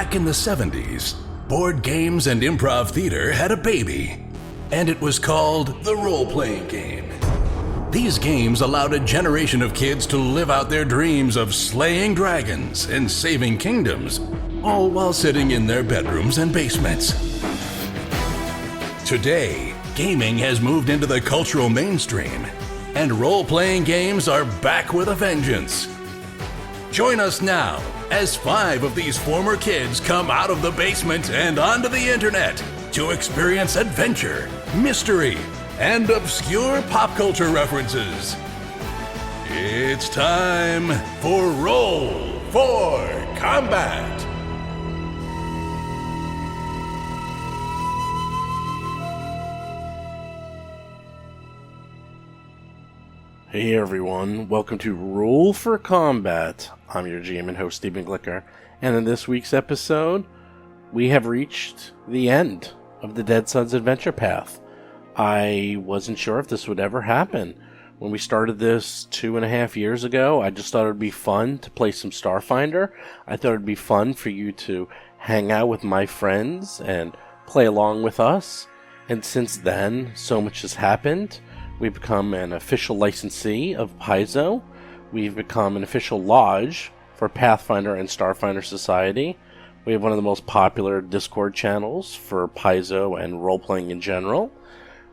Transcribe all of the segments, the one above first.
Back in the 70s, board games and improv theater had a baby, and it was called the role-playing game. These games allowed a generation of kids to live out their dreams of slaying dragons and saving kingdoms, all while sitting in their bedrooms and basements. Today, gaming has moved into the cultural mainstream, and role-playing games are back with a vengeance. Join us now as 5 of these former kids come out of the basement and onto the internet to experience adventure, mystery, and obscure pop culture references. It's time for Roll for Combat! Hey everyone, welcome to Roll for Combat. I'm your GM and host, Stephen Glicker, and in this week's episode, we have reached the end of the Dead Sons adventure path. I wasn't sure if this would ever happen. When we started this 2.5 years ago, I just thought it would be fun to play some Starfinder. I thought it would be fun for you to hang out with my friends and play along with us. And since then, so much has happened. We've become an official licensee of Paizo. We've become an official lodge for Pathfinder and Starfinder Society. We have one of the most popular Discord channels for Paizo and role-playing in general.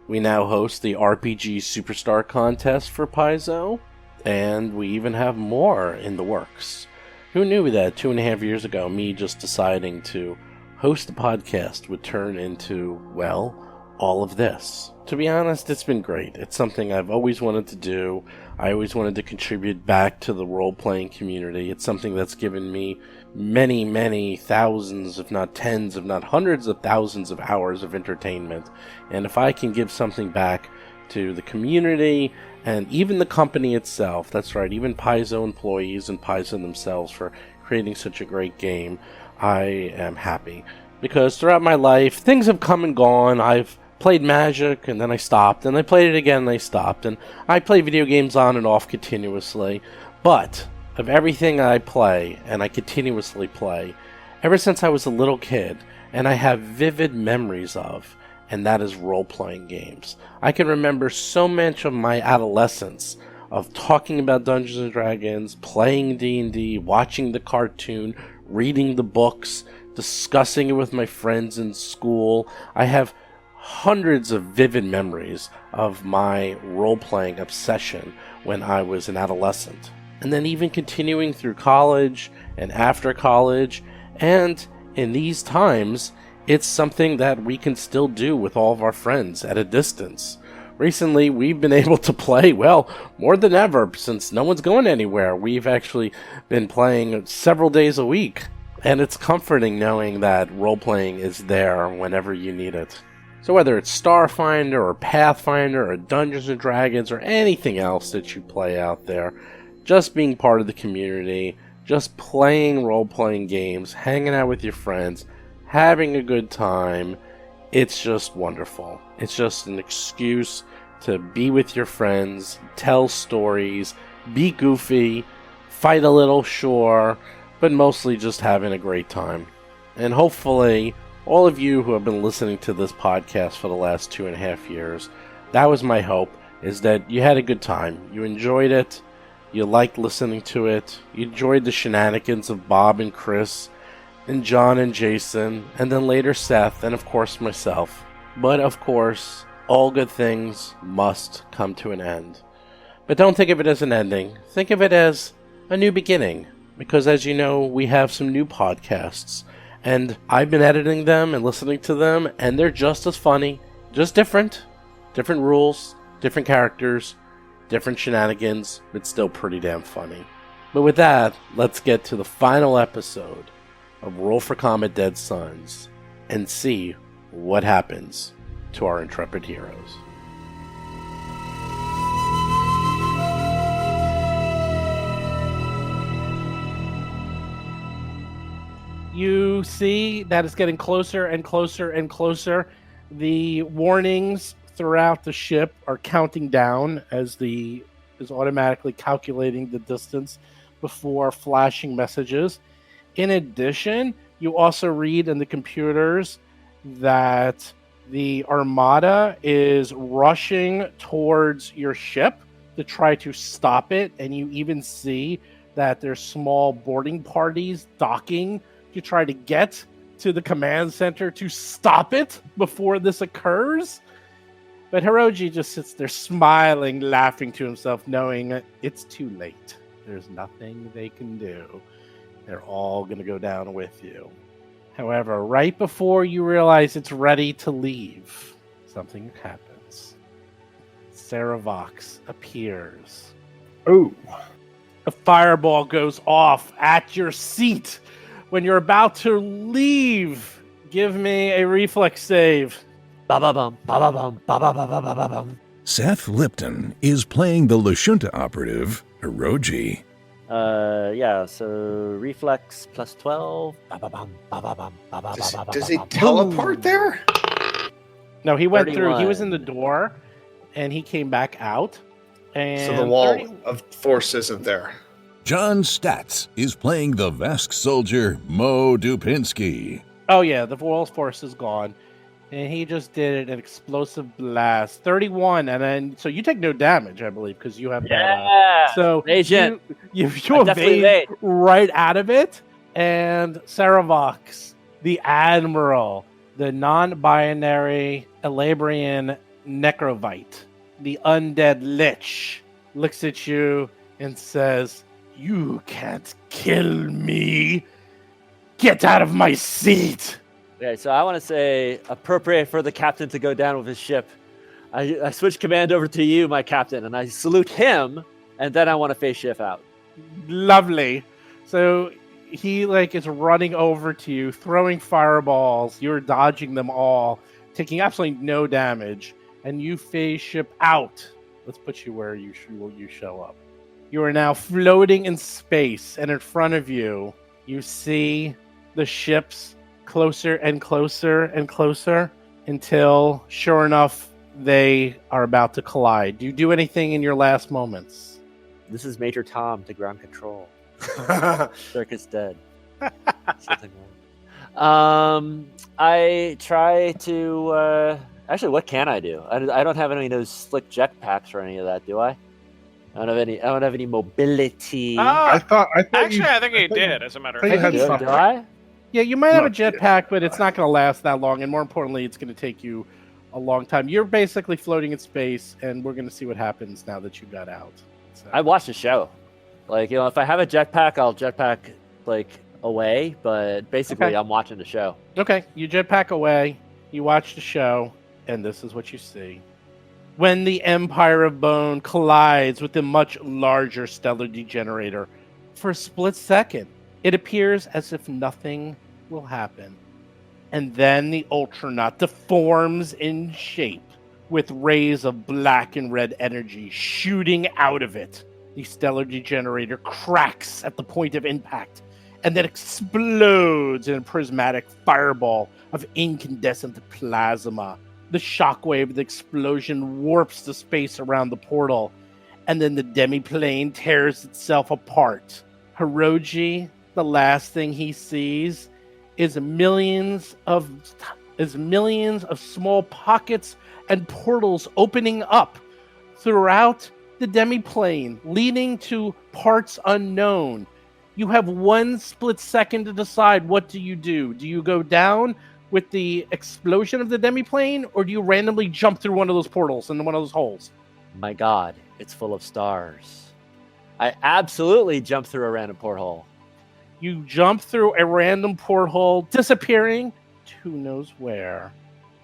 We now host the RPG Superstar contest for Paizo, and we even have more in the works. Who knew that 2.5 years ago, me just deciding to host a podcast would turn into, well, all of this. To be honest, it's been great. It's something I've always wanted to do. I always wanted to contribute back to the role-playing community. It's something that's given me many, many thousands, if not tens, if not hundreds of thousands of hours of entertainment. And if I can give something back to the community and even the company itself, that's right, even Paizo employees and Paizo themselves for creating such a great game, I am happy. Because throughout my life, things have come and gone. I've played Magic, and then I stopped, and I played it again, and I stopped, and I play video games on and off continuously, but of everything I play, and I continuously play, ever since I was a little kid, and I have vivid memories of, and that is role-playing games. I can remember so much of my adolescence of talking about Dungeons & Dragons, playing D&D, watching the cartoon, reading the books, discussing it with my friends in school. I have hundreds of vivid memories of my role-playing obsession when I was an adolescent. And then even continuing through college and after college, and in these times, it's something that we can still do with all of our friends at a distance. Recently, we've been able to play, well, more than ever, since no one's going anywhere. We've actually been playing several days a week, and it's comforting knowing that role-playing is there whenever you need it. So whether it's Starfinder or Pathfinder or Dungeons & Dragons or anything else that you play out there, just being part of the community, just playing role-playing games, hanging out with your friends, having a good time, it's just wonderful. It's just an excuse to be with your friends, tell stories, be goofy, fight a little, sure, but mostly just having a great time. And hopefully, all of you who have been listening to this podcast for the last 2.5 years, that was my hope, is that you had a good time. You enjoyed it. You liked listening to it. You enjoyed the shenanigans of Bob and Chris, and John and Jason, and then later Seth, and of course myself. But of course, all good things must come to an end. But don't think of it as an ending. Think of it as a new beginning. Because as you know, we have some new podcasts. And I've been editing them and listening to them, and they're just as funny, just different. Different rules, different characters, different shenanigans, but still pretty damn funny. But with that, let's get to the final episode of Roll for Combat Dead Sons and see what happens to our intrepid heroes. You see that it's getting closer and closer and closer. The warnings throughout the ship are counting down as is automatically calculating the distance before flashing messages. In addition, You also read in the computers that the Armada is rushing towards your ship to try to stop it, and you even see that there's small boarding parties docking to try to get to the command center to stop it before this occurs. But Hiroji just sits there smiling, laughing to himself, knowing that it's too late. There's nothing they can do. They're all going to go down with you. However, right before you realize it's ready to leave, something happens. Sarah Vox appears. Oh. A fireball goes off at your seat. When you're about to leave, give me a reflex save. Ba-ba-bum, ba-ba-bum, ba-ba-ba-ba-ba-bum. Seth Lipton is playing the Lashunta operative, Hiroji. Yeah, so reflex plus 12. Ba-ba-bum, ba-ba-bum, ba-ba-ba-ba-ba-bum. Does he teleport there? No, he went through. He 31. was in the door, and he came back out. And So the wall of force isn't there. John Statz is playing the Vesk soldier, Mo Dupinsky. Oh yeah, the wall force is gone, and he just did an explosive blast. 31, and then so you take no damage, I believe, because you have that. Yeah. So Agent. you I definitely evade evade. right out of it, and Sarah Vox, the Admiral, the non-binary Elabrian Necrovite, the undead Lich, looks at you and says, "You can't kill me. Get out of my seat." Okay, so I want to say appropriate for the captain to go down with his ship. I switch command over to you, my captain, and I salute him, and then I want to face shift out. Lovely. So he is running over to you, throwing fireballs. You're dodging them all, taking absolutely no damage, and you phase ship out. Let's put you where you show up. You are now floating in space, and in front of you, you see the ships closer and closer and closer until, sure enough, they are about to collide. Do you do anything in your last moments? This is Major Tom to ground control. Circuit's dead. Something wrong. I try to. Actually, what can I do? I don't have any of those slick jetpacks or any of that, do I? I don't have any mobility. I thought Actually, you, I think he I thought did, as a matter of I think fact. you had do something. I? Yeah, you might have a No, jetpack, but it's not going to last that long, and more importantly, it's going to take you a long time. You're basically floating in space, and we're going to see what happens now that you got out. So. I watch the show. If I have a jetpack, I'll jetpack away. But basically, Okay. I'm watching the show. Okay, you jetpack away, you watch the show, and this is what you see. When the Empire of Bone collides with the much larger stellar degenerator, for a split second, it appears as if nothing will happen. And then the Ultranaut deforms in shape, with rays of black and red energy shooting out of it. The stellar degenerator cracks at the point of impact, and then explodes in a prismatic fireball of incandescent plasma. The shockwave of the explosion warps the space around the portal, and then the demiplane tears itself apart. Hiroji, the last thing he sees is millions of small pockets and portals opening up throughout the demiplane, leading to parts unknown. You have one split second to decide, what do? Do you go down with the explosion of the demiplane, or do you randomly jump through one of those portals into one of those holes? My God, it's full of stars. I absolutely jump through a random porthole. You jump through a random porthole, disappearing to who knows where.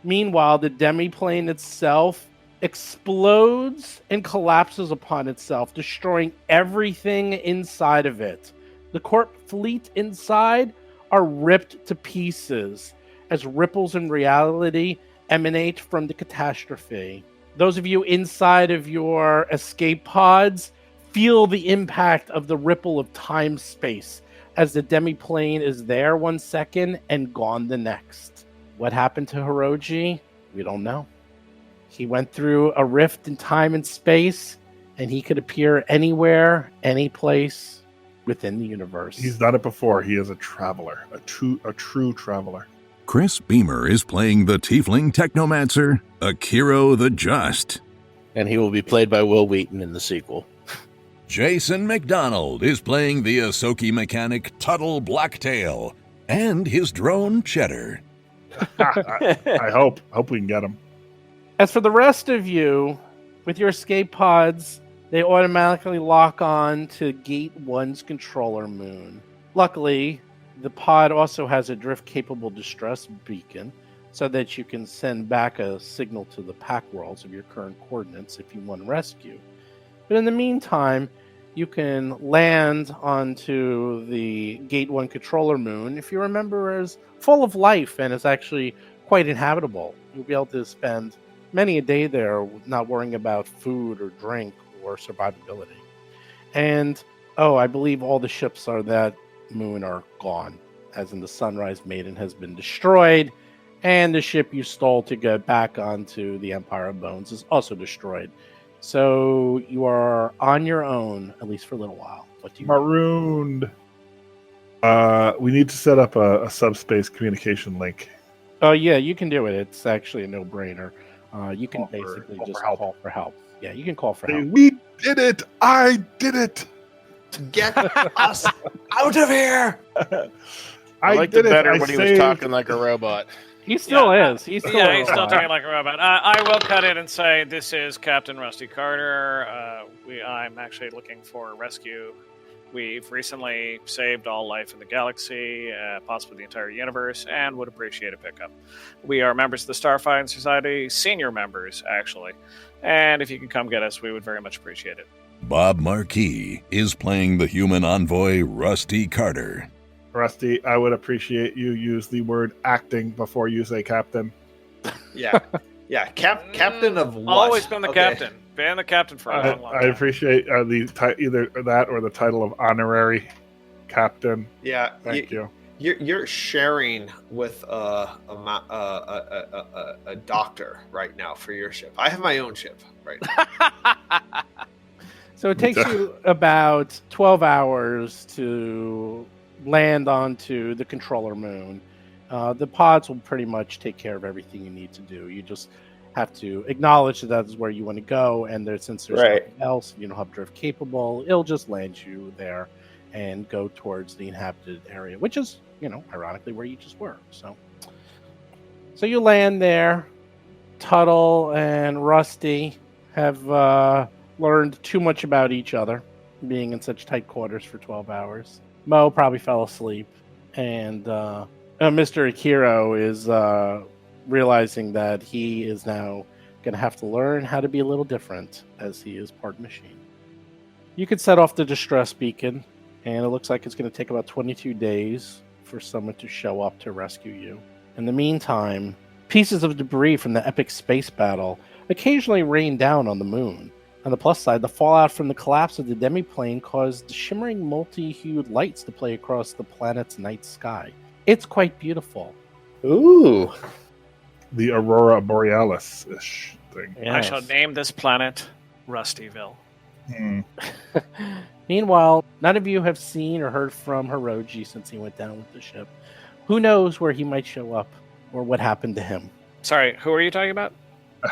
Meanwhile, the demiplane itself explodes and collapses upon itself, destroying everything inside of it. The corp fleet inside are ripped to pieces as ripples in reality emanate from the catastrophe. Those of you inside of your escape pods feel the impact of the ripple of time-space as the demiplane is there 1 second and gone the next. What happened to Hiroji? We don't know. He went through a rift in time and space, and he could appear anywhere, any place, within the universe. He's done it before. He is a traveler, a true traveler. Chris Beamer is playing the Tiefling Technomancer, Akiro the Just. And he will be played by Will Wheaton in the sequel. Jason McDonald is playing the Ahsoki mechanic Tuttle Blacktail and his drone Cheddar. I hope we can get him. As for the rest of you, with your escape pods, they automatically lock on to Gate 1's controller moon. Luckily, the pod also has a drift-capable distress beacon so that you can send back a signal to the pack worlds of your current coordinates if you want rescue. But in the meantime, you can land onto the Gate 1 controller moon, if you remember, as full of life and is actually quite inhabitable. You'll be able to spend many a day there not worrying about food or drink or survivability. And, I believe all the ships on that moon are gone, as in the Sunrise Maiden has been destroyed, and the ship you stole to get back onto the Empire of Bones is also destroyed. So you are on your own, at least for a little while. What do you Marooned. We need to set up a subspace communication link. Oh, yeah, you can do it. It's actually a no-brainer. You can basically call just for help. call for help. Yeah, you can call for help. We did it! I did it! Get us out of here! I liked did it better I when he was saved- talking like a robot. He still is. He's still Yeah, he's still talking like a robot. I will cut in and say this is Captain Rusty Carter. I'm actually looking for rescue. We've recently saved all life in the galaxy, possibly the entire universe, and would appreciate a pickup. We are members of the Starfinder Society, senior members, actually. And if you can come get us, we would very much appreciate it. Bob Marquis is playing the human envoy Rusty Carter. Rusty, I would appreciate you use the word acting before you say captain. Yeah. Captain of what? Always been the Okay. captain. Been the captain for a long, long I time. appreciate either that or the title of honorary captain. Yeah. Thank you. You're sharing with a doctor right now for your ship. I have my own ship right now. So it takes you about 12 hours to land onto the controller moon. The pods will pretty much take care of everything you need to do. You just have to acknowledge that that's where you want to go, and since there's Right. nothing else, you don't have drift capable, it'll just land you there and go towards the inhabited area, which is, ironically where you just were. So you land there. Tuttle and Rusty have learned too much about each other, being in such tight quarters for 12 hours. Mo probably fell asleep, and Mr. Akiro is realizing that he is now going to have to learn how to be a little different, as he is part machine. You could set off the distress beacon, and it looks like it's going to take about 22 days for someone to show up to rescue you. In the meantime, pieces of debris from the epic space battle occasionally rain down on the moon. On the plus side, the fallout from the collapse of the demiplane caused shimmering multi-hued lights to play across the planet's night sky. It's quite beautiful. Ooh. The Aurora Borealis-ish thing. I shall name this planet Rustyville. Meanwhile, none of you have seen or heard from Hiroji since he went down with the ship. Who knows where he might show up or what happened to him? Sorry, who are you talking about?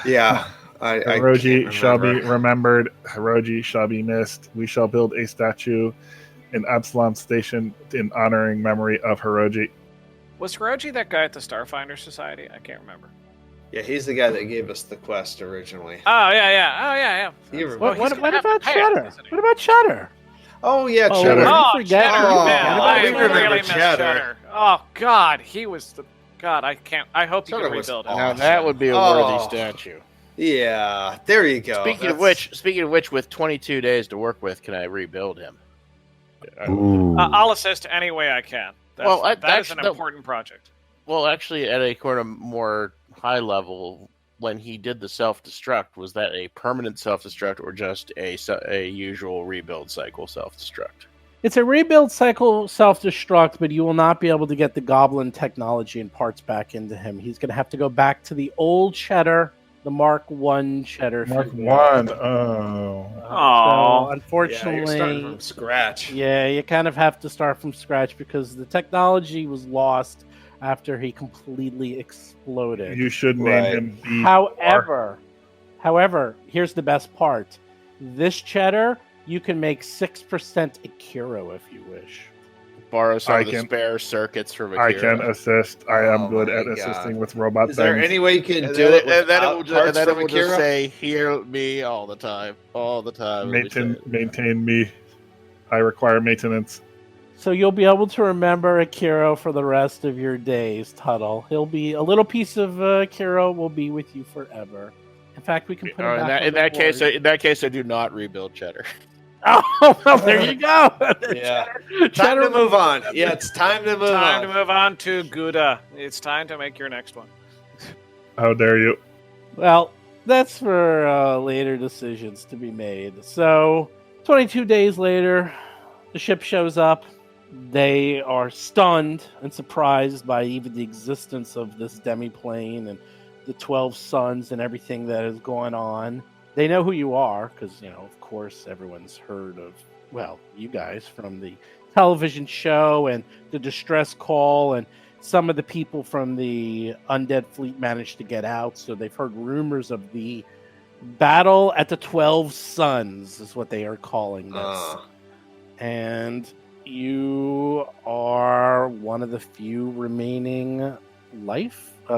Yeah. Hiroji I shall be remember. remembered. Hiroji shall be missed. We shall build a statue in Absalom Station in honoring memory of Hiroji. Was Hiroji that guy at the Starfinder Society? I can't remember. Yeah, he's the guy that gave us the quest originally. Oh, yeah. You remember. What, he's what, gonna what have about to pay Cheddar? us, isn't he? What about Cheddar? Oh, yeah, Oh, Cheddar. Oh, forget- Cheddar, Oh, man. I I remember really miss Cheddar. Cheddar. Oh, God, he was the... God, I can't... I hope you Cheddar can was rebuild it. awesome. Now that would be a Oh. worthy statue. Yeah, there you go. Speaking of That's- which, with 22 days to work with, can I rebuild him? I'll assist any way I can. That is an actually, important project. Well, actually, at a kind of more high level, when he did the self-destruct, was that a permanent self-destruct or just a usual rebuild cycle self-destruct? It's a rebuild cycle self-destruct, but you will not be able to get the goblin technology and parts back into him. He's going to have to go back to the old Cheddar the Mark I cheddar. Mark if you will. 1. Oh. Aw. So unfortunately, Yeah, you're starting from scratch. yeah, you kind of have to start from scratch because the technology was lost after he completely exploded. You should name Right. him B. However, here's the best part. This cheddar, you can make 6% Akiro if you wish. Borrow some I of the can- spare circuits from I Akira. can assist. I am Oh good my at God. assisting with robot Is there things. any way you can And do then, it and then it without will, parts and then from it will just Akira? say, "Hear me all the time, all the time." It'll be saying- Maintain me. I require maintenance. So you'll be able to remember Akiro for the rest of your days, Tuttle. He'll be a little piece of Akiro will be with you forever. In fact, we can put him Oh, back in that case, I do not rebuild cheddar. Oh, well, there you go. Yeah. Time Cheddar to move on. Yeah, it's time to move Time on. to move on to Gouda. It's time to make your next one. How dare you? Well, that's for later decisions to be made. So, 22 days later, the ship shows up. They are stunned and surprised by even the existence of this demiplane and the 12 suns and everything that is going on. They know who you are because, of course, everyone's heard of, well, you guys from the television show and the distress call, and some of the people from the undead fleet managed to get out, so they've heard rumors of the battle at the 12 suns is what they are calling this. And you are one of the few remaining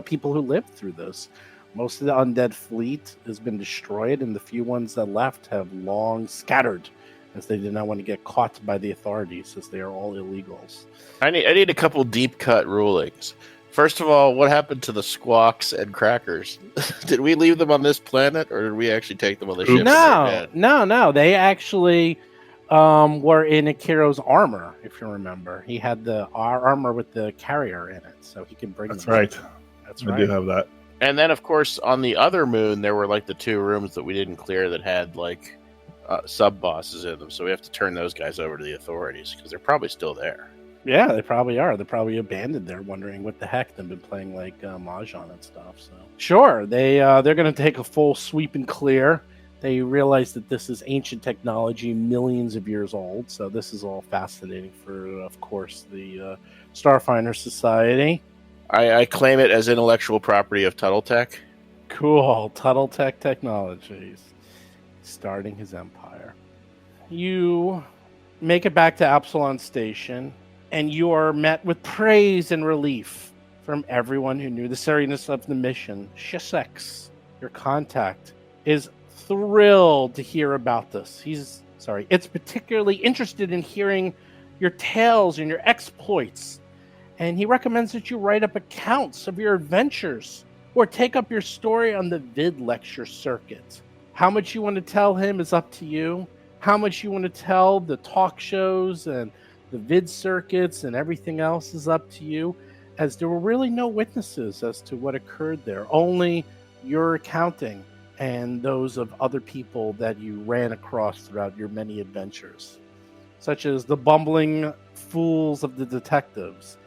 people who lived through this. Most of the undead fleet has been destroyed, and the few ones that left have long scattered, as they did not want to get caught by the authorities, as they are all illegals. I need a couple deep cut rulings. First of all, what happened to the squawks and crackers? Did we leave them on this planet, or did we actually take them on the ship? No. They actually were in Akiro's armor, if you remember. He had the armor with the carrier in it, so he can bring That's them. right. That's I right. do have that. And then, of course, on the other moon, there were like the 2 rooms that we didn't clear that had like sub bosses in them. So we have to turn those guys over to the authorities because they're probably still there. Yeah, they probably are. They're probably abandoned there, wondering what the heck they've been playing like Mahjong and stuff. So sure, they're going to take a full sweep and clear. They realize that this is ancient technology, millions of years old. So this is all fascinating for, of course, the Starfinder Society. I claim it as intellectual property of Tuttletech. Cool. Tuttletech Technologies. Starting his empire. You make it back to Absalon Station, and you are met with praise and relief from everyone who knew the seriousness of the mission. Shissex, your contact, is thrilled to hear about this. It's particularly interested in hearing your tales and your exploits. And he recommends that you write up accounts of your adventures or take up your story on the vid lecture circuit. How much you want to tell him is up to you. How much you want to tell the talk shows and the vid circuits and everything else is up to you, as there were really no witnesses as to what occurred there. Only your accounting and those of other people that you ran across throughout your many adventures, such as the bumbling fools of the detectives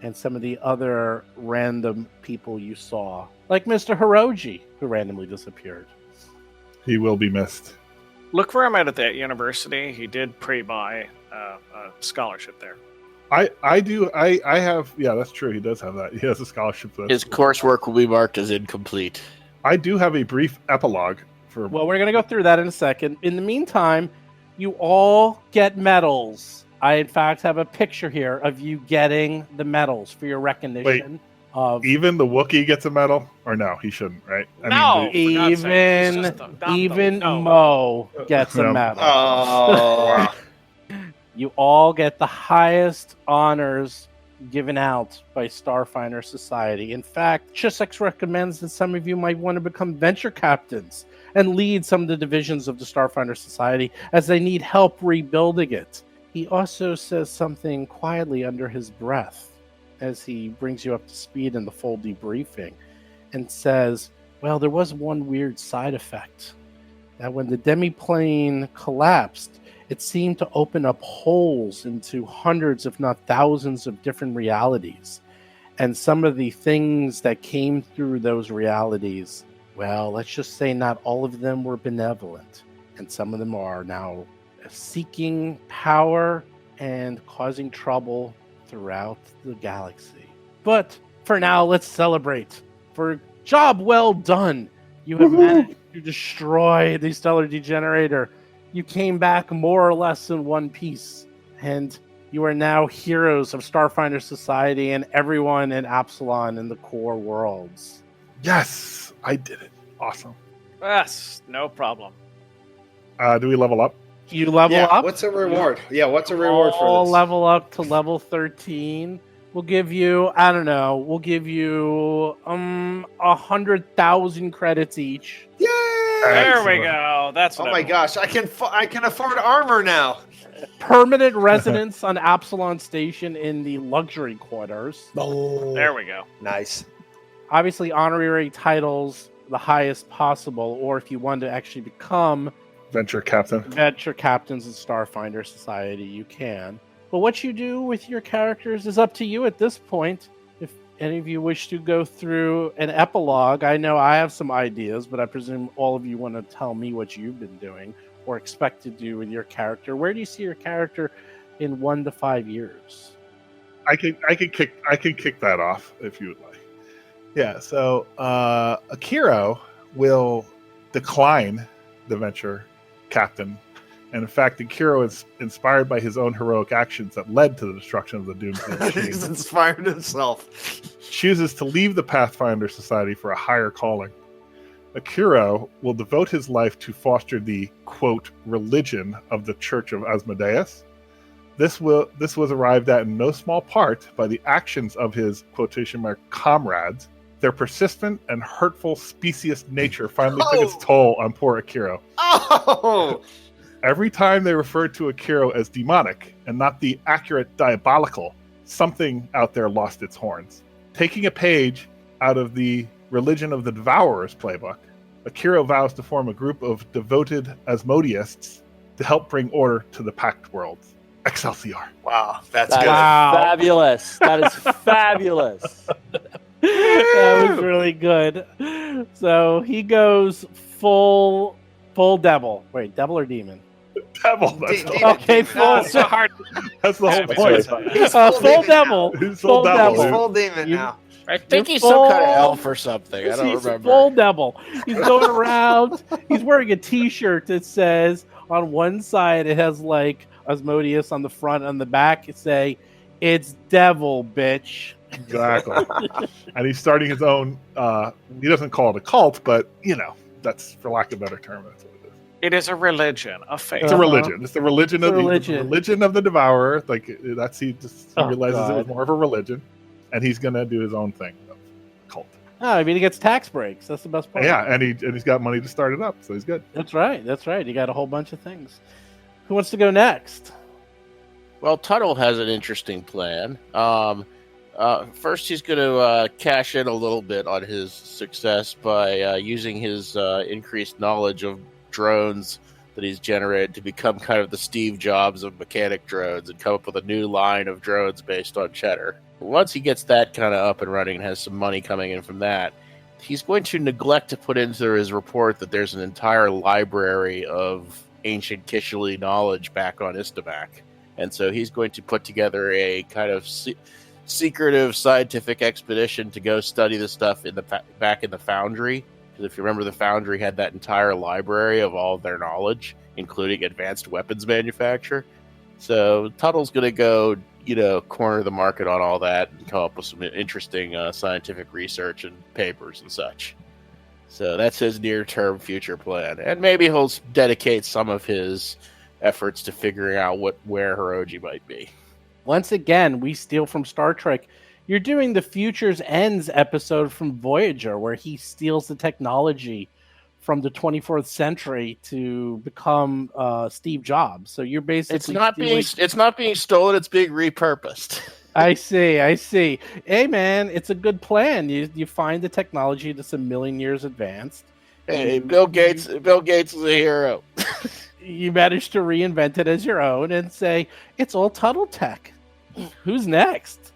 and some of the other random people you saw, like Mr. Hiroji, who randomly disappeared. He will be missed. Look where I'm at that university. He did pre-buy a scholarship there. I have, yeah, that's true. He does have that. He has a scholarship for that. His coursework will be marked as incomplete. I do have a brief epilogue for. Well, we're going to go through that in a second. In the meantime, you all get medals. I, in fact, have a picture here of you getting the medals for your recognition. Even the Wookiee gets a medal? Or no, he shouldn't, right? No! For God's sake, it's just Even no. Mo gets a medal. Oh. You all get the highest honors given out by Starfinder Society. In fact, Chissex recommends that some of you might want to become venture captains and lead some of the divisions of the Starfinder Society as they need help rebuilding it. He also says something quietly under his breath as he brings you up to speed in the full debriefing and says, well, there was one weird side effect. That when the demiplane collapsed, it seemed to open up holes into hundreds, if not thousands, of different realities. And some of the things that came through those realities Well, let's just say not all of them were benevolent, and some of them are now seeking power and causing trouble throughout the galaxy. But for now, let's celebrate. For job well done. You have managed to destroy the Stellar Degenerator. You came back more or less in one piece, and you are now heroes of Starfinder Society and everyone in Absalon in the core worlds. Yes, I did it. Awesome. Yes, no problem. Do we level up? You level Yeah, up. what's a reward? Yeah, what's a reward for All this? level up to level 13. We'll give you, I don't know, 100,000 credits each. Yay! There we Excellent. go. That's Oh what my gosh, I can afford armor now. Permanent residence on Absalon Station in the luxury quarters. Oh, There we go. nice. Obviously, honorary titles, the highest possible, or if you want to actually become Venture captain. venture captains in Starfinder Society, you can. But what you do with your characters is up to you at this point. If any of you wish to go through an epilogue, I know I have some ideas, but I presume all of you want to tell me what you've been doing or expect to do with your character. Where do you see your character in 1 to 5 years? I can kick that off if you would like. Yeah, so Akiro will decline the venture captain. And in fact, Akiro is inspired by his own heroic actions that led to the destruction of the Doomsday Machine. He's inspired himself. Chooses to leave the Pathfinder Society for a higher calling. Akiro will devote his life to foster the, quote, religion of the Church of Asmodeus. This was arrived at in no small part by the actions of his, quotation mark, comrades. Their persistent and hurtful specious nature finally took its toll on poor Akiro. Oh! Every time they referred to Akiro as demonic and not the accurate diabolical, something out there lost its horns. Taking a page out of the Religion of the Devourers playbook, Akiro vows to form a group of devoted Asmodeists to help bring order to the Pact Worlds. Excelsior. Wow, that's That good. Wow. is fabulous. That is fabulous. That was really good. So he goes full devil. Wait, devil or demon? Devil. That's, Demon. Okay, full. It's so hard. that's the whole Yeah, point. He's Full demon devil. now. He's Full full devil. He's dude. full demon You- now. I think You're he's some kind of full- elf or something. I don't He's remember. full devil. He's going around. He's wearing a T-shirt that says on one side it has like Asmodeus on the front, on the back it say, "It's devil, bitch." Exactly. And he's starting his own, he doesn't call it a cult, but, that's, for lack of a better term, that's what it is. It is a religion, a faith. It's a religion. It's the religion It's of a the religion. religion of the Devourer. Like, he Oh, realizes it was God. more of a religion, and he's going to do his own thing. Cult. Oh, I mean, he gets tax breaks. That's the best part. Yeah, and he's got money to start it up, so he's good. That's right. That's right. You got a whole bunch of things. Who wants to go next? Well, Tuttle has an interesting plan. First, he's going to cash in a little bit on his success by using his increased knowledge of drones that he's generated to become kind of the Steve Jobs of mechanic drones and come up with a new line of drones based on cheddar. Once he gets that kind of up and running and has some money coming in from that, he's going to neglect to put into his report that there's an entire library of ancient Kishali knowledge back on Istamak. And so he's going to put together a kind of secretive scientific expedition to go study the stuff back in the Foundry. Because if you remember, the Foundry had that entire library of all of their knowledge, including advanced weapons manufacture. So Tuttle's going to go, corner the market on all that and come up with some interesting scientific research and papers and such. So that's his near-term future plan. And maybe he'll dedicate some of his efforts to figuring out where Hiroji might be. Once again, we steal from Star Trek. You're doing the Futures Ends episode from Voyager, where he steals the technology from the 24th century to become Steve Jobs. So you're basically It's not being stolen. It's being repurposed. I see. Hey, man, it's a good plan. You find the technology that's a million years advanced. Hey, Bill Gates is a hero. You manage to reinvent it as your own and say it's all Tuttle tech. Who's next?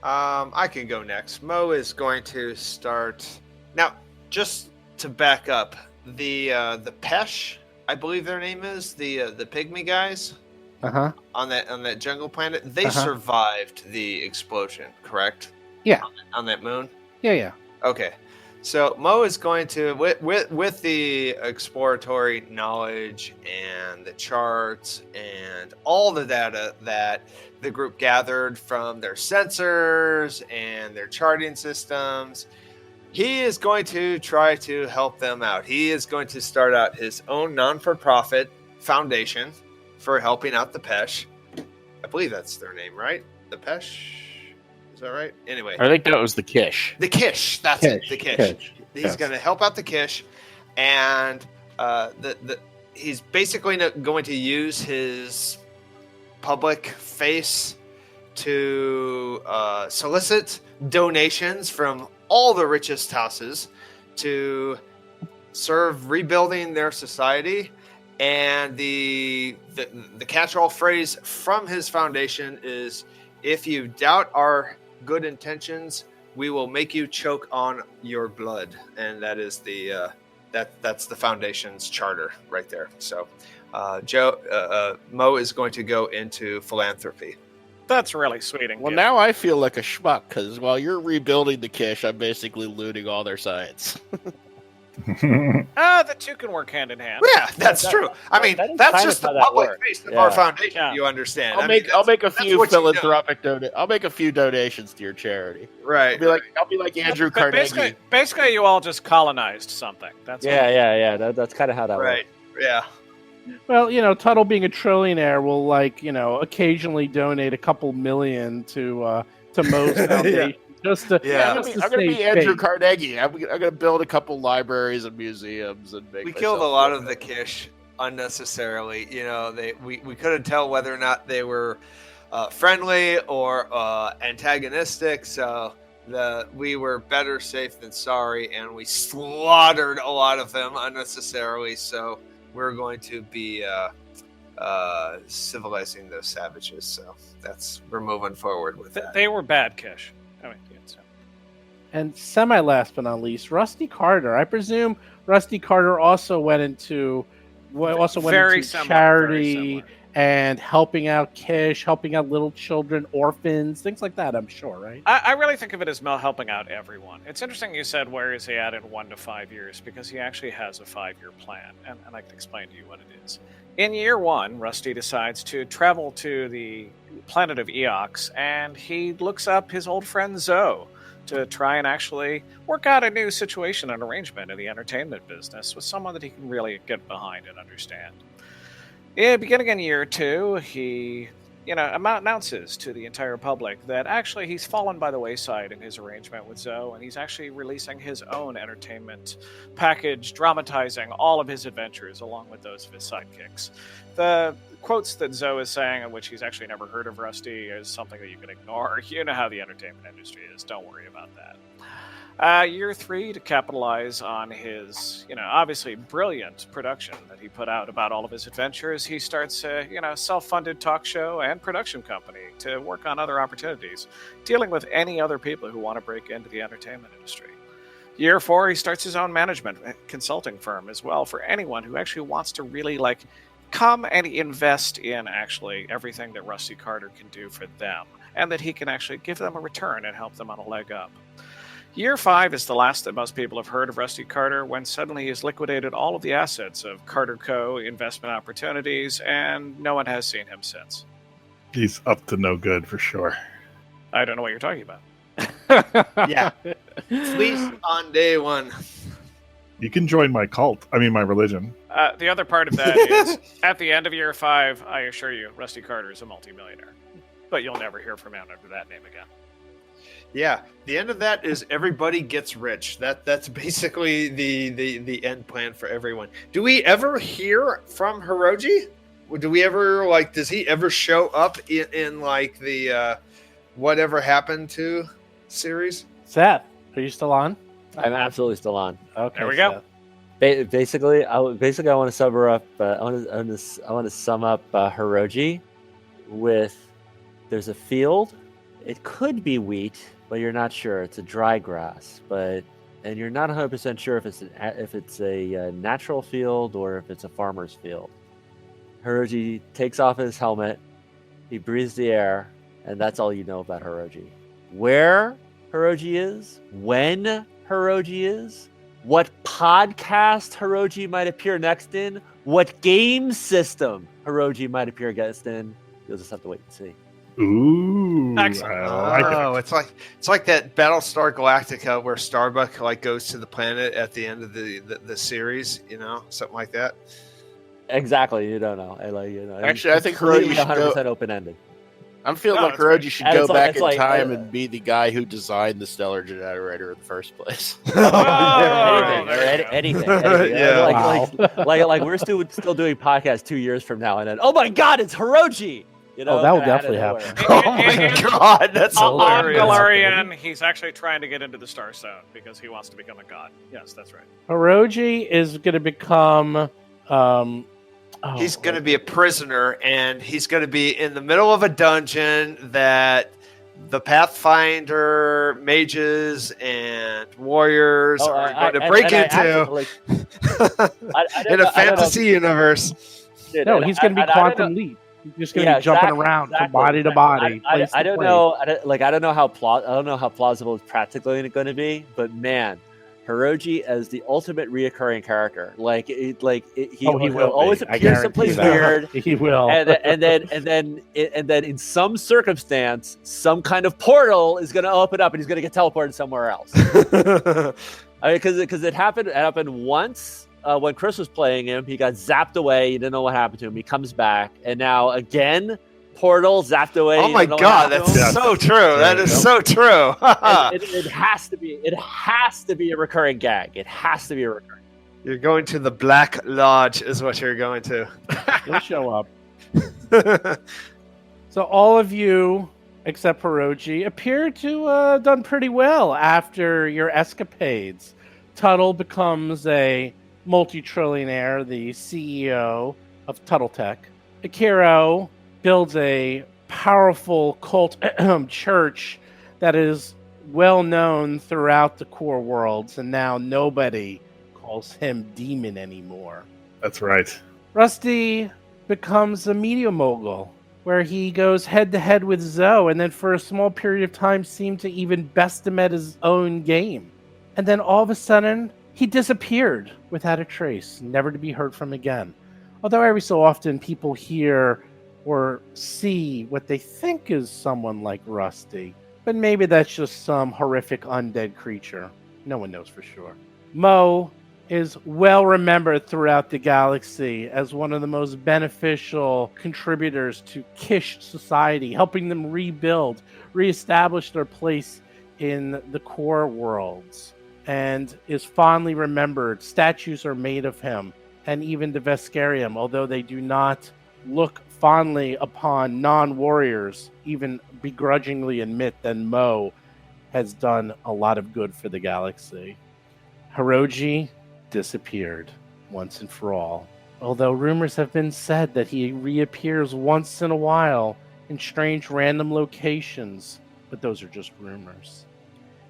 I can go next. Mo is going to start now. Just to back up, the Pesh, I believe their name is, the pygmy guys on that jungle planet, they survived the explosion, correct? Yeah. On that moon? Yeah. Okay. So Mo is going to, with the exploratory knowledge and the charts and all the data that the group gathered from their sensors and their charting systems, he is going to try to help them out. He is going to start out his own non-for-profit foundation for helping out the Pesh. I believe that's their name, right? The Pesh? Is that right? Anyway. I think that was the Kish. The Kish. That's it. The Kish. He's going to help out the Kish. And he's basically going to use his public face to solicit donations from all the richest houses to serve rebuilding their society. And the catch-all phrase from his foundation is, if you doubt our good intentions, we will make you choke on your blood. And that is that's the foundation's charter right there. So Mo is going to go into philanthropy. That's really sweet. And Well, good. now I feel like a schmuck because while you're rebuilding the Kish, I'm basically looting all their science. The two can work hand in hand. Yeah, that's true. I mean, that is that's kind just of the how that public works. face of Yeah. our foundation. Yeah. You understand? I'll make a few what you know. philanthropic I'll make a few donations to your charity. Right. I'll be like Andrew But Carnegie. basically, you all just colonized something. That's all. Yeah. That's kind of how that Right. works. Yeah. Well, Tuttle being a trillionaire will occasionally donate a couple million to Mo's foundation. Just to, Yeah. just to I'm gonna be save Andrew face. Carnegie. I'm gonna build a couple libraries and museums and make. We killed a myself lot feel of the Kish unnecessarily. We couldn't tell whether or not they were friendly or antagonistic. So we were better safe than sorry, and we slaughtered a lot of them unnecessarily. So we're going to be civilizing those savages. So we're moving forward with that. They were bad, Kish. I mean, yeah, so. And semi-last but not least, Rusty Carter. I presume Rusty Carter also went into Very similar, very charity similar. and helping out Kish, helping out little children, orphans, things like that. I'm sure, right? I really think of it as Mel helping out everyone. It's interesting you said where is he at in 1 to 5 years, because he actually has a 5-year plan, and I can explain to you what it is. In year 1, Rusty decides to travel to the planet of Eox, and he looks up his old friend Zoe to try and actually work out a new situation and arrangement in the entertainment business with someone that he can really get behind and understand. Beginning in year 2, he announces to the entire public that actually he's fallen by the wayside in his arrangement with Zoe, and he's actually releasing his own entertainment package, dramatizing all of his adventures along with those of his sidekicks. The quotes that Zoe is saying, in which he's actually never heard of Rusty, is something that you can ignore. You know how the entertainment industry is. Don't worry about that. Year 3, to capitalize on his, obviously brilliant production that he put out about all of his adventures, he starts a, self-funded talk show and production company to work on other opportunities, dealing with any other people who want to break into the entertainment industry. Year 4, he starts his own management consulting firm as well for anyone who actually wants to really, come and invest in actually everything that Rusty Carter can do for them, and that he can actually give them a return and help them on a leg up. Year 5 is the last that most people have heard of Rusty Carter, when suddenly he's liquidated all of the assets of Carter Co. Investment Opportunities, and no one has seen him since. He's up to no good for sure. I don't know what you're talking about. Yeah. Fleece on day 1. You can join my cult. I mean, my religion. The other part of that is, at the end of year 5, I assure you, Rusty Carter is a multimillionaire. But you'll never hear from him under that name again. Yeah, the end of that is everybody gets rich. That's basically the end plan for everyone. Do we ever hear from Hiroji? Do we ever does he ever show up in the Whatever Happened To series? Seth, are you still on? I'm absolutely still on. Okay, There we go. Seth. Basically, I want to sum her up. I want to sum up Hiroji with: there's a field. It could be wheat, but you're not sure. It's a dry grass, but and you're not 100% sure if it's a natural field or if it's a farmer's field. Hiroji takes off his helmet, he breathes the air, and that's all you know about Hiroji. Where Hiroji is, when Hiroji is, what podcast Hiroji might appear next in, what game system Hiroji might appear guest in, you'll just have to wait and see. Ooh, Excellent. I like it. It's like that Battlestar Galactica where Starbuck like goes to the planet at the end of the series, something like that. Exactly, you don't know. Actually, I think Hiroji Hiroji should 100% open ended. I'm feeling like that's Hiroji should And go it's like- back it's in like- time and be the guy who designed the stellar generator in the first place. Anything. Yeah. Like we're still doing podcasts 2 years from now, and then oh my god, it's Hiroji. that will kinda definitely out of happen. nowhere. Oh my god, that's On hilarious. Galarian, he's actually trying to get into the Star Zone because he wants to become a god. Yes, that's right. Hiroji is going to become. He's going to be a prisoner, and he's going to be in the middle of a dungeon that the Pathfinder mages and warriors are going to break into in a fantasy universe. No, he's going to be Quantum Leap. He's just going to be jumping around from body to body. I don't know. I don't know how plausible it's practically going to be, but man, Hiroji as the ultimate reoccurring character, he will always appear someplace weird. He will, and then in some circumstance, some kind of portal is going to open up, and he's going to get teleported somewhere else. Because it happened once. When Chris was playing him, he got zapped away. He didn't know what happened to him. He comes back, and now again, portal zapped away. Oh my god, that's so true. That is so true. It has to be. It has to be a recurring gag. It has to be a recurring. You're going to the Black Lodge, is what you're going to. He'll show up. So all of you, except Hiroji, appear to have done pretty well after your escapades. Tuttle becomes a multi-trillionaire, the CEO of Tuttle Tech. Akiro builds a powerful cult church that is well known throughout the core worlds, and now nobody calls him demon anymore. That's right. Rusty becomes a media mogul, where he goes head to head with Zoe, and then for a small period of time seemed to even best him at his own game. And then all of a sudden, he disappeared without a trace, never to be heard from again. Although every so often people hear or see what they think is someone like Rusty, but maybe that's just some horrific undead creature. No one knows for sure. Mo is well remembered throughout the galaxy as one of the most beneficial contributors to Kish society, helping them reestablish their place in the core worlds, and is fondly remembered. Statues are made of him, and even the Veskarium, although they do not look fondly upon non-warriors, even begrudgingly admit that Mo has done a lot of good for the galaxy. Hiroji disappeared once and for all, although rumors have been said that he reappears once in a while in strange random locations, but those are just rumors.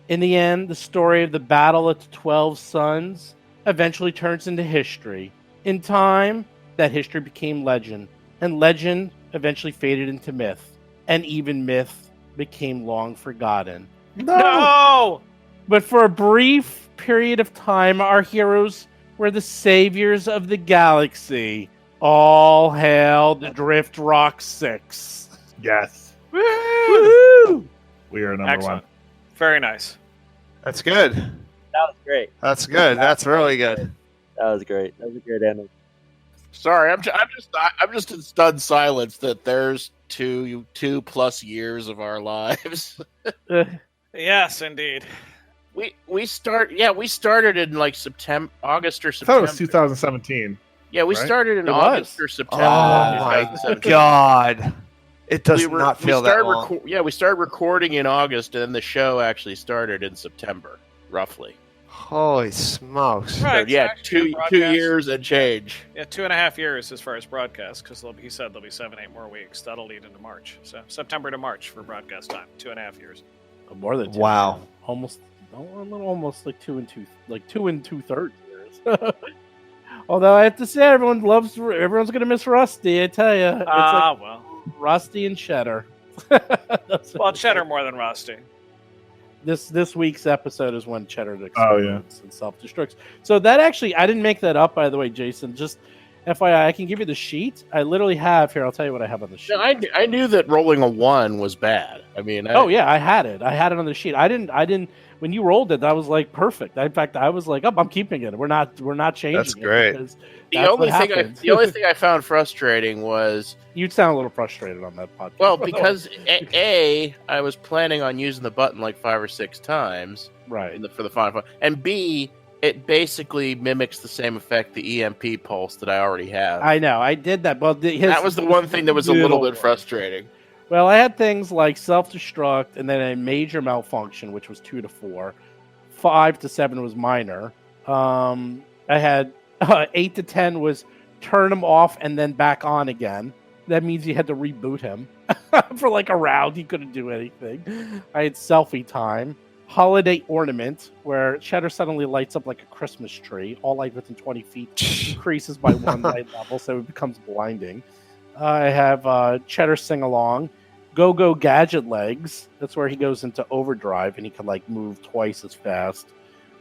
In the end, the story of the Battle of the 12 Suns eventually turns into history. In time, that history became legend, and legend eventually faded into myth, and even myth became long forgotten. No! But for a brief period of time, our heroes were the saviors of the galaxy. All hail the Drift Rock 6. Yes. Woohoo! We are number Excellent. one. Very nice. That's good. That was great. That's good. That's really good. That was great. That was a great ending. Sorry, I'm just in stunned silence that there's 2+ years of our lives. Yes, indeed. We started in like August or I thought September. it was 2017. Yeah, we right? started in It August was. or September. Oh my 2017. god. It does not feel that long. We started recording in August, and then the show actually started in September, roughly. Holy smokes. Right. So, yeah, actually, 2 broadcast- years and change. Yeah, 2.5 years as far as broadcast, because he said there'll be 7-8 more weeks. That'll lead into March. So September to March for broadcast time. 2.5 years. More than 2. Wow. Almost almost like 2 2/3 years. Although I have to say, everyone's gonna miss Rusty. I tell you, it's well, Rusty and Cheddar. Cheddar more than Rusty. This week's episode is when Cheddar explodes and self-destructs. So that actually, I didn't make that up, by the way, Jason. Just FYI, I can give you the sheet. I literally have here. I'll tell you what I have on the sheet. No, I knew that rolling a 1 was bad. I mean, I had it. I had it on the sheet. I didn't. When you rolled it, that was like perfect. In fact, I was like, I'm keeping it. We're not changing. That's great. It the only thing I found frustrating was you'd sound a little frustrated on that podcast. Well, because I was planning on using the button like 5 or 6 times, right, for the final, and B, it basically mimics the same effect, the EMP pulse that I already have. I know, I did that. Well, that was the one thing that was a little bit frustrating. Well, I had things like self-destruct, and then a major malfunction, which was 2 to 4. 5 to 7 was minor. I had 8 to 10 was turn him off and then back on again. That means you had to reboot him for like a round. He couldn't do anything. I had selfie time. Holiday ornament, where Cheddar suddenly lights up like a Christmas tree. All light within 20 feet increases by 1 light level, so it becomes blinding. I have Cheddar sing along. Go gadget legs. That's where he goes into overdrive and he can like move twice as fast.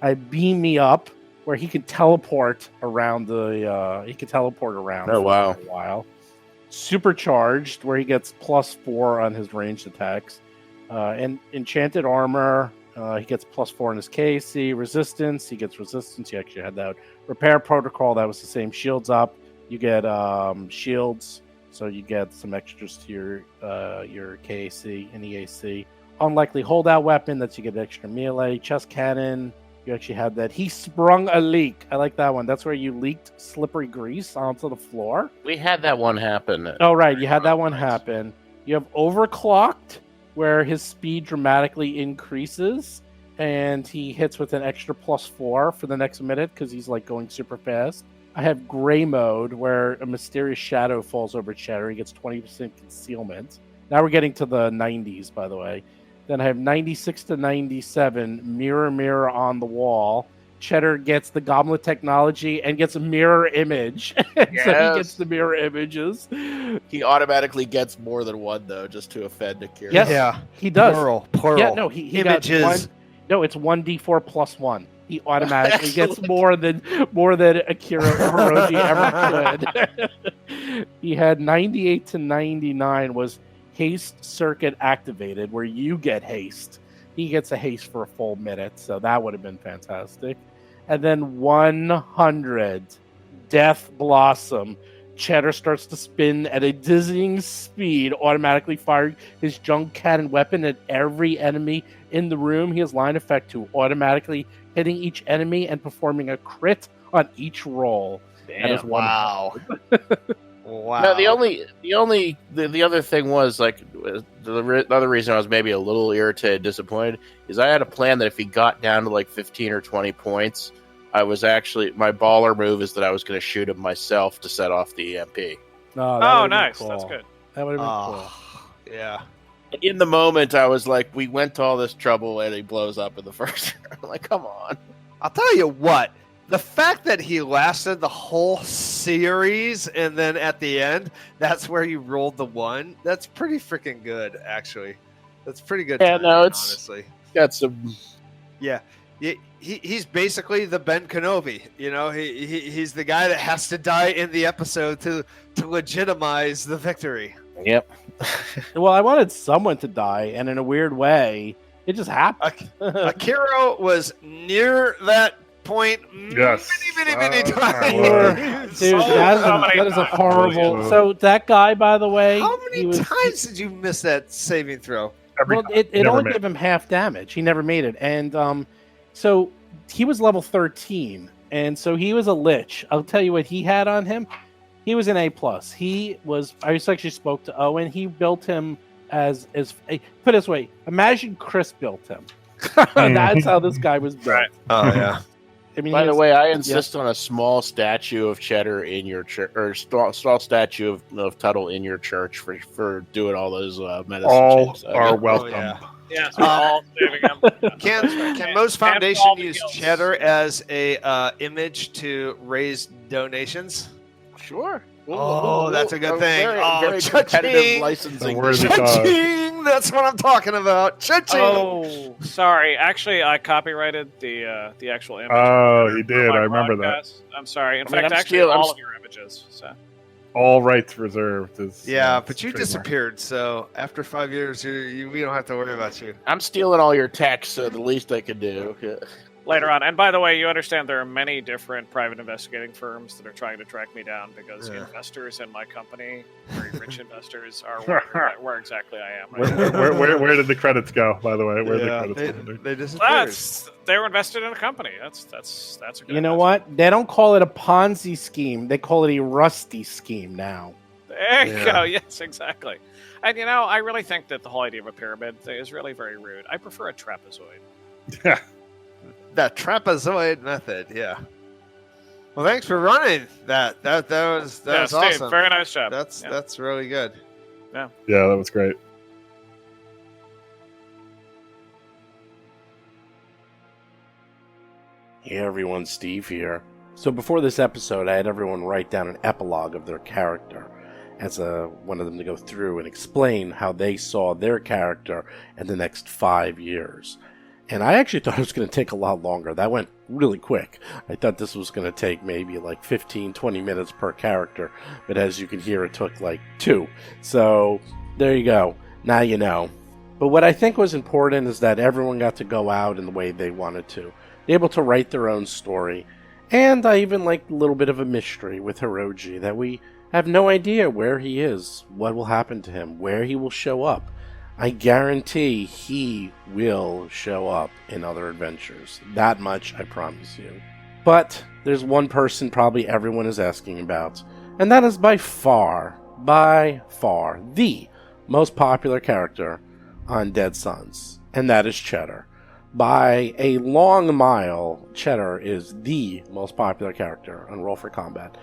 I beam me up, where he can teleport around Oh wow! For a while. Supercharged, where he gets +4 on his ranged attacks. And enchanted armor. He gets +4 in his KC. Resistance, he gets resistance. You actually had that. Repair protocol, that was the same. Shields up. You get shields, so you get some extras to your KC and EAC. Unlikely holdout weapon, that you get extra melee. Chest cannon, you actually had that. He sprung a leak. I like that one. That's where you leaked slippery grease onto the floor. We had that one happen. Oh, right. You had that one happen. You have overclocked, where his speed dramatically increases, and he hits with an extra +4 for the next minute because he's like going super fast. I have gray mode, where a mysterious shadow falls over Cheddar. He gets 20% concealment. Now we're getting to the 90s, by the way. Then I have 96 to 97, mirror on the wall. Cheddar gets the goblet technology and gets a mirror image. Yes. So he gets the mirror images. He automatically gets more than 1, though, just to offend Akira. Yes, Yeah. he does. Plural. Yeah, no, he images. Got one, no, it's 1d4 + 1. He automatically gets more than Akira Hiroji ever could. He had 98 to 99 was haste circuit activated, where you get haste. He gets a haste for a full minute, so that would have been fantastic. And then 100, Death Blossom. Cheddar starts to spin at a dizzying speed, automatically firing his junk cannon weapon at every enemy in the room. He has line effect to automatically hitting each enemy and performing a crit on each roll. Damn, Wow. Wow. No, the other thing was, like, the other reason I was maybe a little irritated, disappointed, is I had a plan that if he got down to like 15 or 20 points, I was actually, my baller move is that I was going to shoot him myself to set off the EMP. Oh, nice. Cool. That's good. That would have been cool. Yeah. In the moment, I was like, we went to all this trouble and he blows up in the first. I'm like, come on. I'll tell you what. The fact that he lasted the whole series and then at the end, that's where you rolled the 1. That's pretty freaking good, actually. That's pretty good. Yeah, no, it's honestly got some. Yeah, he's basically the Ben Kenobi. You know, he's the guy that has to die in the episode to legitimize the victory. Yep. Well, I wanted someone to die, and in a weird way, it just happened. Akira was near that point Yes. many times. Dude, that is a horrible. So that guy, by the way, How many times did you miss that saving throw? Well, it only gave him half damage. He never made it, and so he was level 13, and so he was a lich. I'll tell you what he had on him. He was an A+. He was. I actually spoke to Owen. He built him as put it this way. Imagine Chris built him. That's how this guy was built. Right. Oh yeah. I mean, by the way, I insist on a small statue of Cheddar in your church, or small statue of Tuttle in your church for doing all those medicine All checks. are welcome. Oh, yeah. Yes, we're all saving him. Can most Can't Foundation call the use guilds. cheddar as a image to raise donations? Sure. That's a good thing. Very cha-ching! competitive licensing. A worthy cause. Cha-ching! That's what I'm talking about. Cha-ching! Oh, sorry. Actually, I copyrighted the actual image. Oh, he for did. my I remember that. broadcast. I'm sorry. In I mean, fact, I'm actually, still- I'm all s- of your images. So. All rights reserved. Yeah, it's but you trademark. disappeared, so after 5 years, we don't have to worry about you. I'm stealing all your text, so the least I could do. Later on. And by the way, you understand there are many different private investigating firms that are trying to track me down because investors in my company, very rich investors, are wondering where exactly I am. Right now. Where did the credits go? By the way, where did the credits go? They disappeared. They were invested in a company. That's a good You know investment. what? They don't call it a Ponzi scheme. They call it a rusty scheme now. There you go. Yes, exactly. And I really think that the whole idea of a pyramid thing is really very rude. I prefer a trapezoid. Yeah. That trapezoid method, yeah. Well, thanks for running that. That was Steve, awesome. very nice job. That's really good. Yeah, that was great. Hey everyone, Steve here. So before this episode, I had everyone write down an epilogue of their character as one of them to go through and explain how they saw their character in the next 5 years. And I actually thought it was going to take a lot longer. That went really quick. I thought this was going to take maybe like 15, 20 minutes per character. But as you can hear, it took like 2. So there you go. Now you know. But what I think was important is that everyone got to go out in the way they wanted to. Be able to write their own story. And I even liked a little bit of a mystery with Hiroji, that we have no idea where he is, what will happen to him, where he will show up. I guarantee he will show up in other adventures. That much I promise you. But there's one person probably everyone is asking about, and that is by far, the most popular character on Dead Sons, and that is C.H.D.R.R. By a long mile, C.H.D.R.R. is the most popular character on Roll for Combat,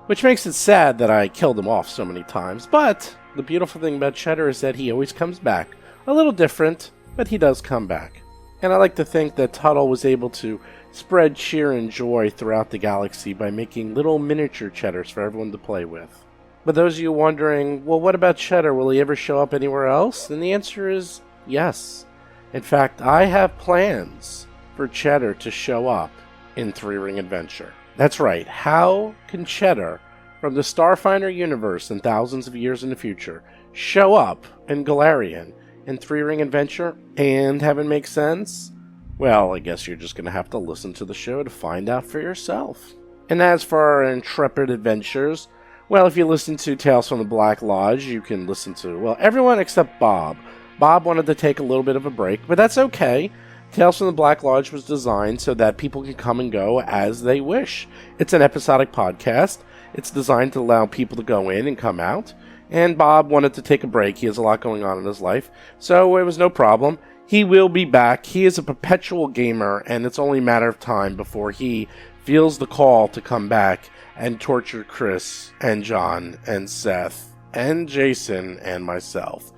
which makes it sad that I killed him off so many times, but the beautiful thing about C.H.D.R.R. is that he always comes back. A little different, but he does come back. And I like to think that Tuttle was able to spread cheer and joy throughout the galaxy by making little miniature C.H.D.R.R.s for everyone to play with. But those of you wondering, well, what about C.H.D.R.R.? Will he ever show up anywhere else? And the answer is yes. In fact, I have plans for C.H.D.R.R. to show up in Three Ring Adventure. That's right. How can C.H.D.R.R. from the Starfinder universe and thousands of years in the future show up in Galarian in Three Ring Adventure and have it make sense? Well, I guess you're just going to have to listen to the show to find out for yourself. And as for our intrepid adventures, well, if you listen to Tales from the Black Lodge, you can listen to, well, everyone except Bob. Bob wanted to take a little bit of a break, but that's okay. Tales from the Black Lodge was designed so that people can come and go as they wish. It's an episodic podcast. It's designed to allow people to go in and come out. And Bob wanted to take a break. He has a lot going on in his life, so it was no problem. He will be back. He is a perpetual gamer, and it's only a matter of time before he feels the call to come back and torture Chris and John and Seth and Jason and myself.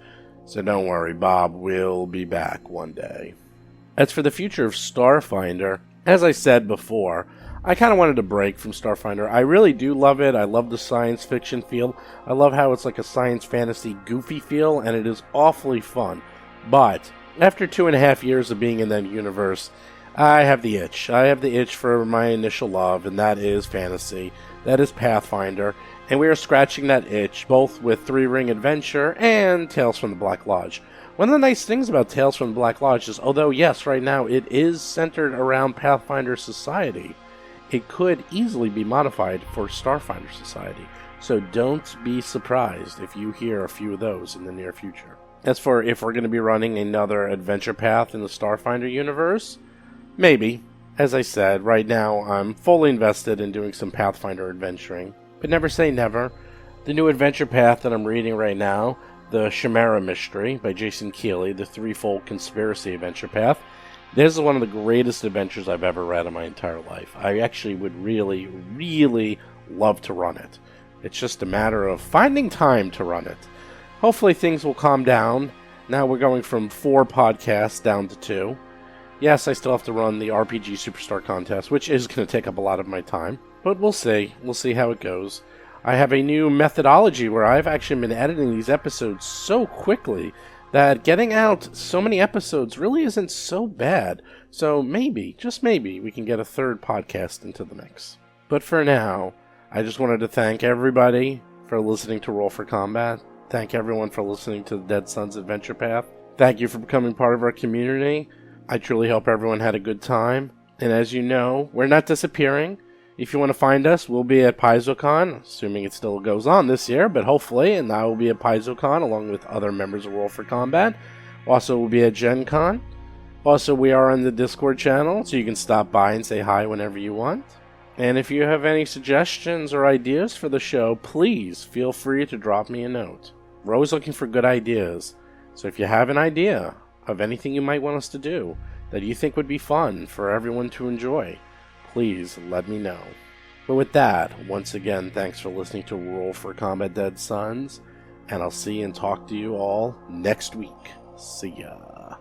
So don't worry, Bob will be back one day. As for the future of Starfinder, as I said before, I kind of wanted a break from Starfinder. I really do love it. I love the science fiction feel. I love how it's like a science fantasy goofy feel, and it is awfully fun. But after 2.5 years of being in that universe, I have the itch. I have the itch for my initial love, and that is fantasy. That is Pathfinder. And we are scratching that itch, both with Three Ring Adventure and Tales from the Black Lodge. One of the nice things about Tales from the Black Lodge is, although yes, right now it is centered around Pathfinder Society, it could easily be modified for Starfinder Society. So don't be surprised if you hear a few of those in the near future. As for if we're going to be running another adventure path in the Starfinder universe, maybe. As I said, right now I'm fully invested in doing some Pathfinder adventuring. But never say never. The new adventure path that I'm reading right now, the Chimera Mystery by Jason Keeley, the threefold conspiracy adventure path, this is one of the greatest adventures I've ever read in my entire life. I actually would really, really love to run it. It's just a matter of finding time to run it. Hopefully things will calm down Now we're going from 4 podcasts down to 2. Yes, I still have to run the RPG Superstar contest, which is going to take up a lot of my time. But we'll see. We'll see how it goes. I have a new methodology where I've actually been editing these episodes so quickly that getting out so many episodes really isn't so bad. So maybe, just maybe, we can get a 3rd podcast into the mix. But for now, I just wanted to thank everybody for listening to Roll for Combat. Thank everyone for listening to the Dead Sons Adventure Path. Thank you for becoming part of our community. I truly hope everyone had a good time. And as you know, we're not disappearing. If you want to find us, we'll be at PaizoCon, assuming it still goes on this year, but hopefully, and I will be at PaizoCon along with other members of Roll for Combat. Also, we'll be at Gen Con. Also, we are on the Discord channel, so you can stop by and say hi whenever you want. And if you have any suggestions or ideas for the show, please feel free to drop me a note. We're always looking for good ideas, so if you have an idea of anything you might want us to do that you think would be fun for everyone to enjoy, please let me know. But with that, once again, thanks for listening to Roll for Combat Dead Sons, and I'll see and talk to you all next week. See ya.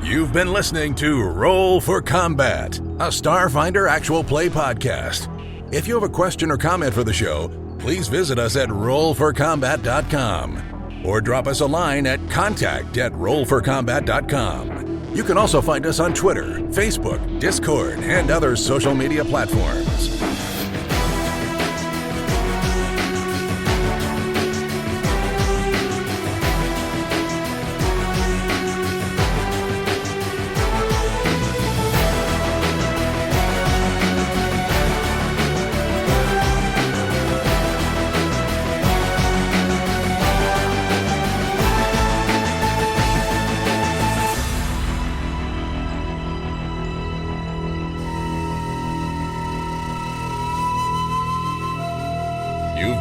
You've been listening to Roll for Combat, a Starfinder actual play podcast. If you have a question or comment for the show, please visit us at rollforcombat.com or drop us a line at contact@rollforcombat.com. You can also find us on Twitter, Facebook, Discord, and other social media platforms.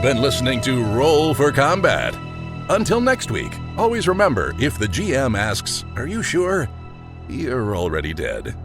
Been listening to Roll for Combat. Until next week, always remember, if the GM asks, "Are you sure?" You're already dead.